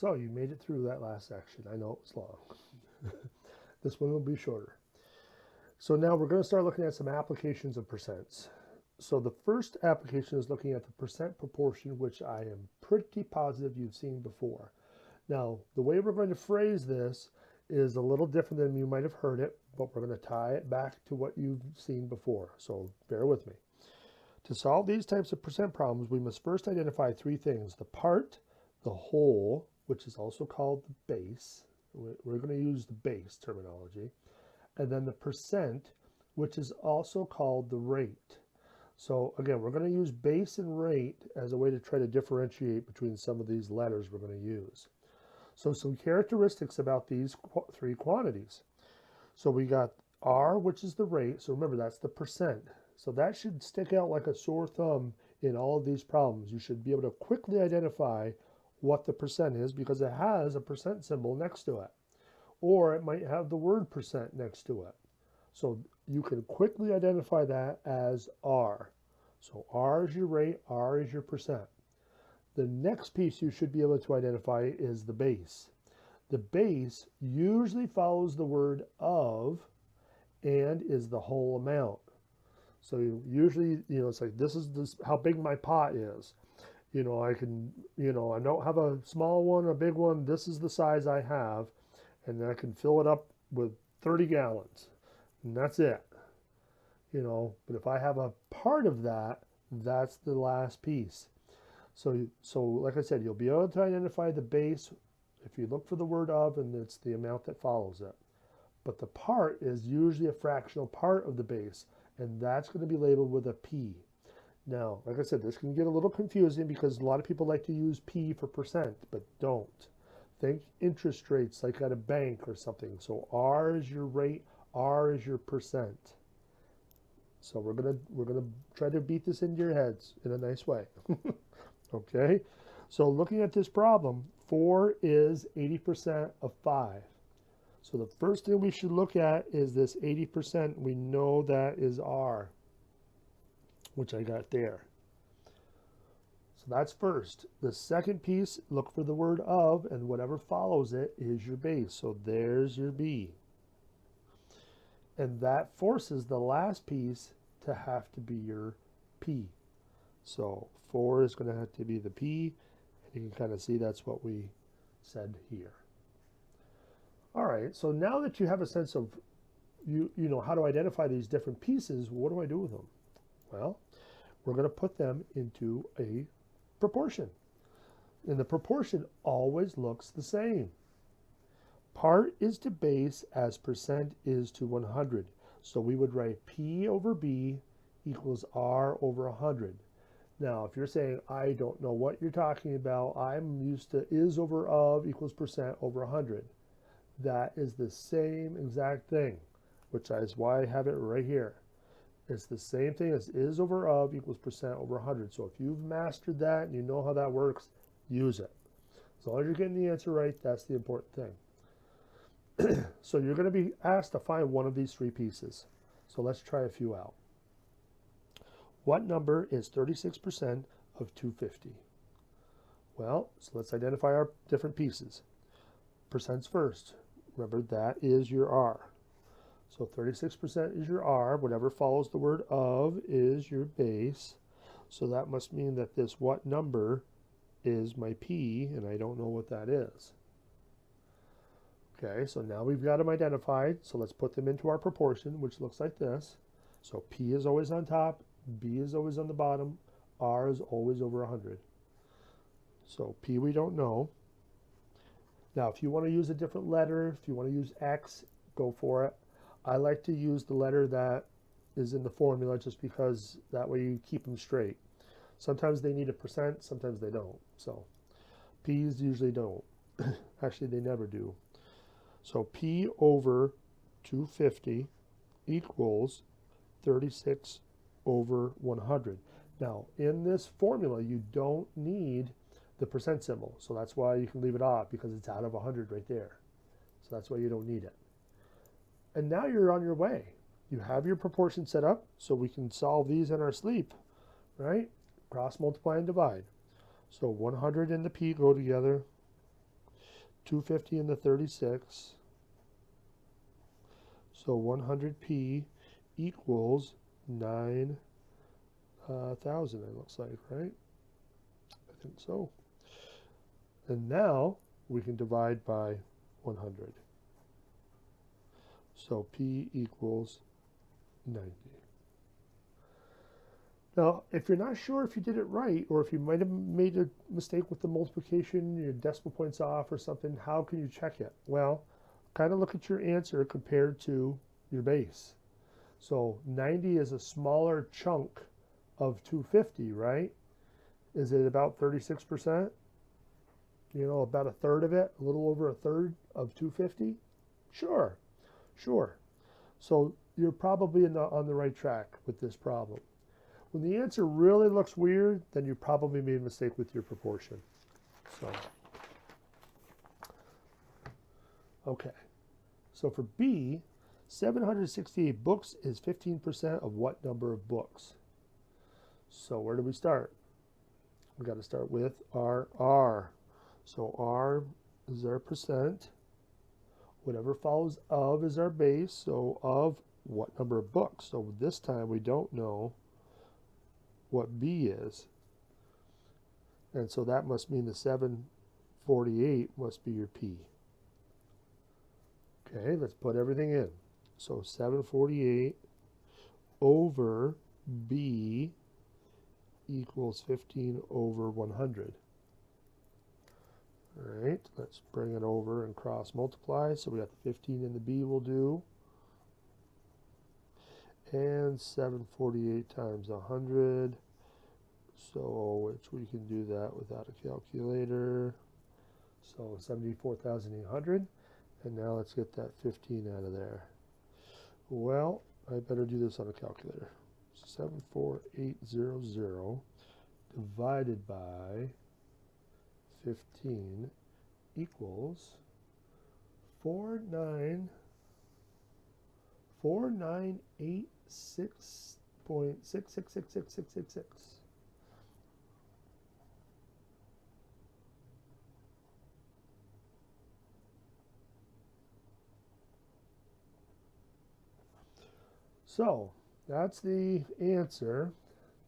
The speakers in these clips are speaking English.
So you made it through that last section. I know it was long. This one will be shorter. So now we're going to start looking at some applications of percents. So the first application is looking at the percent proportion, which I am pretty positive you've seen before. Now, the way we're going to phrase this is a little different than you might have heard it, but we're going to tie it back to what you've seen before. So bear with me. To solve these types of percent problems, we must first identify three things: the part, the whole, which is also called the base. We're going to use the base terminology, and then the percent, which is also called the rate. So again, we're going to use base and rate as a way to try to differentiate between some of these letters we're going to use. So some characteristics about these three quantities. So we got R, which is the rate. So remember, that's the percent. So that should stick out like a sore thumb in all of these problems. You should be able to quickly identify what the percent is because it has a percent symbol next to it. Or it might have the word percent next to it. So you can quickly identify that as R. So R is your rate, R is your percent. The next piece you should be able to identify is the base. The base usually follows the word of and is the whole amount. So usually, it's like, this is how big my pot is. I can, I don't have a small one, a big one. This is the size I have, and I can fill it up with 30 gallons, and that's it. But if I have a part of that, that's the last piece. So like I said, you'll be able to identify the base if you look for the word of, and it's the amount that follows it. But the part is usually a fractional part of the base, and that's going to be labeled with a P. Now, like I said, this can get a little confusing because a lot of people like to use P for percent, but don't. Think interest rates like at a bank or something. So R is your rate, R is your percent. So we're gonna try to beat this into your heads in a nice way. Okay? So looking at this problem, 4 is 80% of 5. So the first thing we should look at is this 80%. We know that is R, which I got there. So that's first. The second piece, look for the word of, and whatever follows it is your base. So there's your B. And that forces the last piece to have to be your P. So 4 is going to have to be the P. And you can kind of see that's what we said here. All right, so now that you have a sense of you know how to identify these different pieces, what do I do with them? Well, we're going to put them into a proportion. And the proportion always looks the same. Part is to base as percent is to 100. So we would write P over B equals R over 100. Now, if you're saying, I don't know what you're talking about, I'm used to is over of equals percent over 100. That is the same exact thing, which is why I have it right here. It's the same thing as is over of equals percent over 100. So if you've mastered that and you know how that works, use it. As long as you're getting the answer right, that's the important thing. So you're going to be asked to find one of these three pieces. So let's try a few out. What number is 36% of 250? Well, so let's identify our different pieces. Percents first. Remember, that is your R. So 36% is your R. Whatever follows the word of is your base. So that must mean that this what number is my P, and I don't know what that is. Okay, so now we've got them identified. So let's put them into our proportion, which looks like this. So P is always on top, B is always on the bottom, R is always over 100. So P we don't know. Now, if you want to use a different letter, if you want to use X, go for it. I like to use the letter that is in the formula just because that way you keep them straight. Sometimes they need a percent, sometimes they don't. So P's usually don't. Actually, they never do. So P over 250 equals 36 over 100. Now, in this formula, you don't need the percent symbol. So that's why you can leave it off, because it's out of 100 right there. So that's why you don't need it. And now you're on your way. You have your proportion set up, so we can solve these in our sleep, right? Cross, multiply, and divide. So 100 and the P go together. 250 in the 36. So 100p equals 9,000, it looks like, right? I think so. And now we can divide by 100. So p equals 90. Now, if you're not sure if you did it right, or if you might have made a mistake with the multiplication, your decimal points off or something, how can you check it? Well, kind of look at your answer compared to your base. So 90 is a smaller chunk of 250, right? Is it about 36%? You know, about a third of it, a little over a third of 250? Sure, sure. So you're probably on the right track with this problem. When the answer really looks weird, then you probably made a mistake with your proportion. So, okay. So for B, 768 books is 15% of what number of books? So where do we start? We got to start with our R. So R is our percent. Whatever follows of is our base. So of what number of books? So this time we don't know what B is. And so that must mean the 748 must be your P. Okay, let's put everything in. So 748 over B equals 15 over 100. All right, let's bring it over and cross multiply. So we got the 15 in the B will do. And 748 times 100. So, which we can do that without a calculator. So 74,800. And now let's get that 15 out of there. Well, I better do this on a calculator. 74800 divided by 15 equals 4986.6666666. So that's the answer.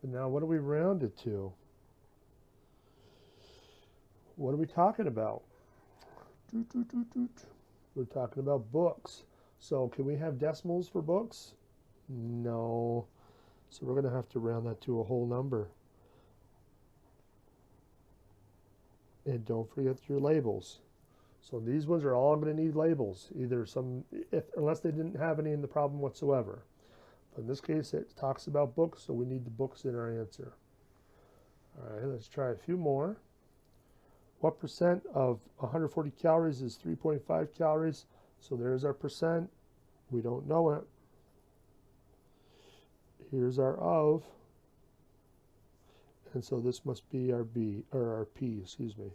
But now what do we round it to? What are we talking about? We're talking about books. So can we have decimals for books? No. So we're going to have to round that to a whole number. And don't forget your labels. So these ones are all going to need labels, either unless they didn't have any in the problem whatsoever. But in this case, it talks about books, so we need the books in our answer. All right, let's try a few more. What percent of 140 calories is 3.5 calories? So there's our percent. We don't know it. Here's our of. And so this must be our B, or our P, excuse me.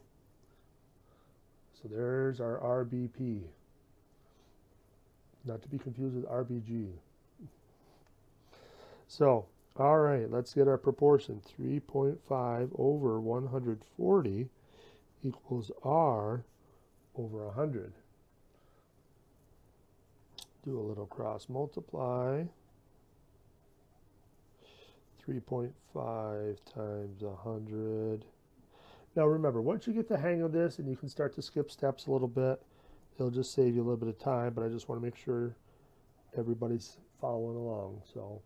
So there's our RBP. Not to be confused with RBG. So, all right, let's get our proportion. 3.5 over 140 equals R over 100. Do a little cross multiply. 3.5 times 100. Now remember, once you get the hang of this and you can start to skip steps a little bit, it'll just save you a little bit of time, but I just want to make sure everybody's following along. So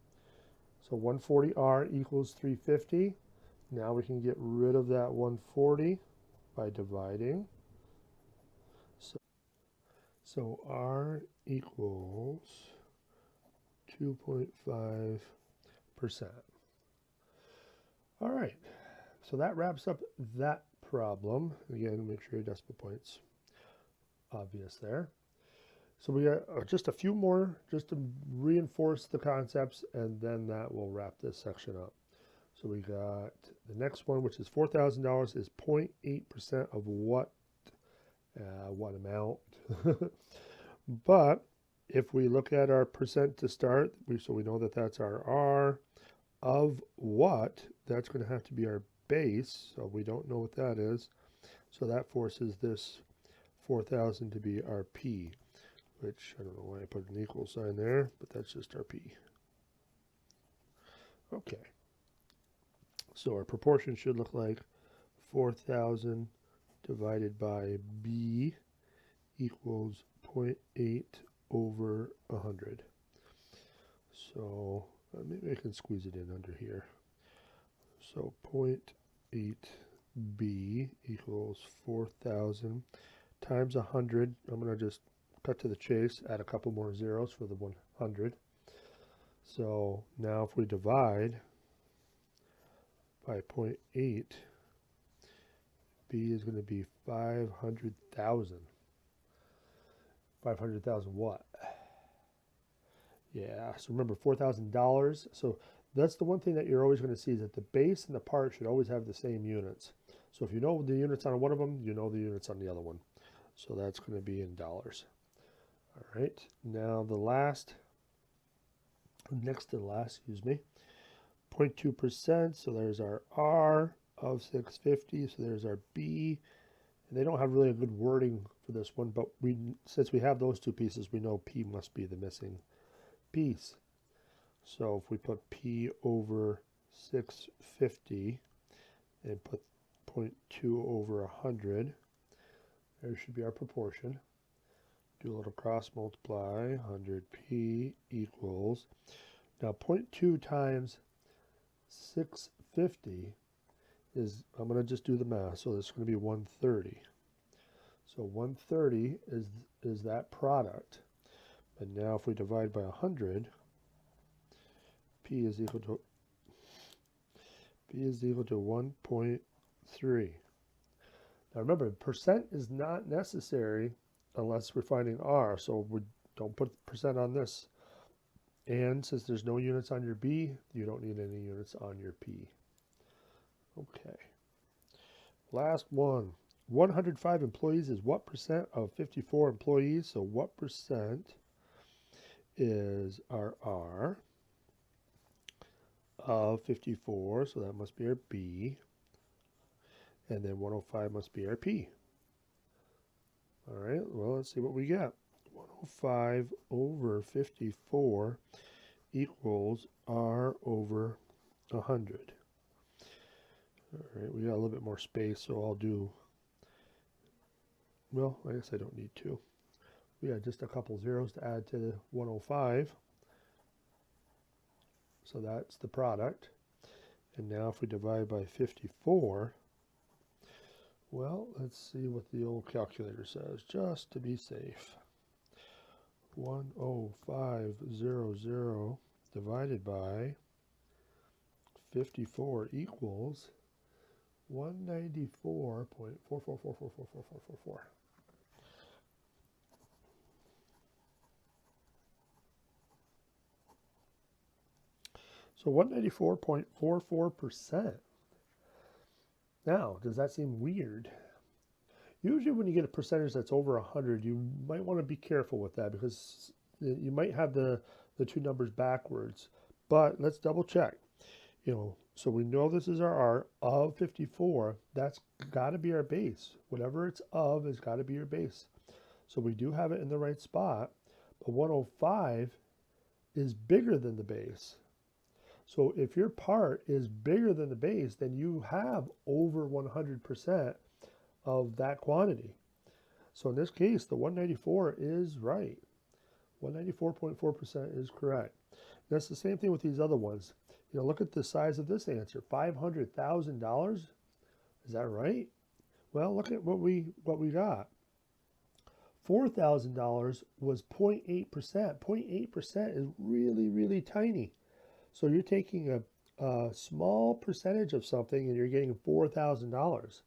140R equals 350. Now we can get rid of that 140 by dividing. So R equals 2.5%. All right, so that wraps up that problem. Again, make sure your decimal points obvious there. So we got just a few more just to reinforce the concepts, and then that will wrap this section up. So we got the next one, which is $4,000 is 0.8% of what amount? But if we look at our percent to start, so we know that that's our R. Of what, that's going to have to be our base, so we don't know what that is. So that forces this 4,000 to be our P, which I don't know why I put an equal sign there, but that's just our P. Okay. So our proportion should look like 4,000 divided by B equals 0.8 over 100. So maybe I can squeeze it in under here. So 0.8 B equals 4,000 times 100. I'm going to just cut to the chase, add a couple more zeros for the 100. So now if we divide by 0.8, B is going to be 500,000. 500,000 what? Yeah, so remember $4,000. So that's the one thing that you're always going to see is that the base and the part should always have the same units. So if you know the units on one of them, you know the units on the other one. So that's going to be in dollars. All right, now the next to the last, 0.2%. So there's our R of 650. So there's our B. And they don't have really a good wording for this one, but since we have those two pieces, we know P must be the missing piece. So if we put P over 650 and put 0.2 over 100, there should be our proportion. Do a little cross multiply, 100P equals, now 0.2 times 650 is, I'm going to just do the math, so it's going to be 130. So 130 is that product. And now if we divide by 100, P is equal to 1.3. Now remember, percent is not necessary unless we're finding R, so we don't put percent on this. And since there's no units on your B, you don't need any units on your P. Okay. Last one. 105 employees is what percent of 54 employees? So what percent is our R of 54? So that must be our B. And then 105 must be our P. All right, well, let's see what we get. 105 over 54 equals R over 100. All right, we got a little bit more space, so I'll do, well, I guess I don't need to. We got just a couple zeros to add to the 105. So that's the product. And now if we divide by 54, well, let's see what the old calculator says, just to be safe. 10500 divided by 54 equals 194.444444444. So 194.44%. Now, does that seem weird? Usually when you get a percentage that's over 100, you might want to be careful with that because you might have the two numbers backwards. But let's double check. So we know this is our R of 54. That's got to be our base. Whatever it's of has got to be your base. So we do have it in the right spot. But 105 is bigger than the base. So if your part is bigger than the base, then you have over 100% of that quantity. So in this case, the 194 is right. 194.4% is correct. That's the same thing with these other ones. Look at the size of this answer, $500,000. Is that right? Well, look at what we got. $4,000 was 0.8%. 0.8% is really, really tiny. So you're taking a small percentage of something and you're getting $4,000,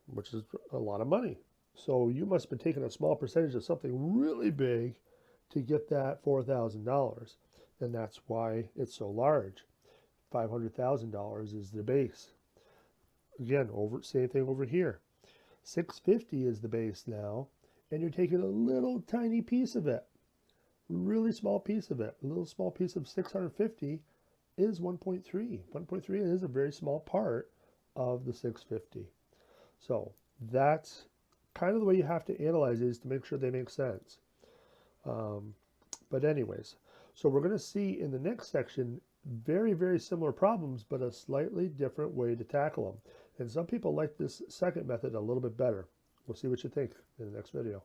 which is a lot of money. So you must have been taking a small percentage of something really big to get that $4,000. And that's why it's so large. $500,000 is the base. Again, same thing over here. 650 is the base now, and you're taking a little tiny piece of it. Really small piece of it. A little small piece of 650 is 1.3. 1.3 is a very small part of the 650. So that's kind of the way you have to analyze these to make sure they make sense. But anyways, so we're going to see in the next section very, very similar problems, but a slightly different way to tackle them. And some people like this second method a little bit better. We'll see what you think in the next video.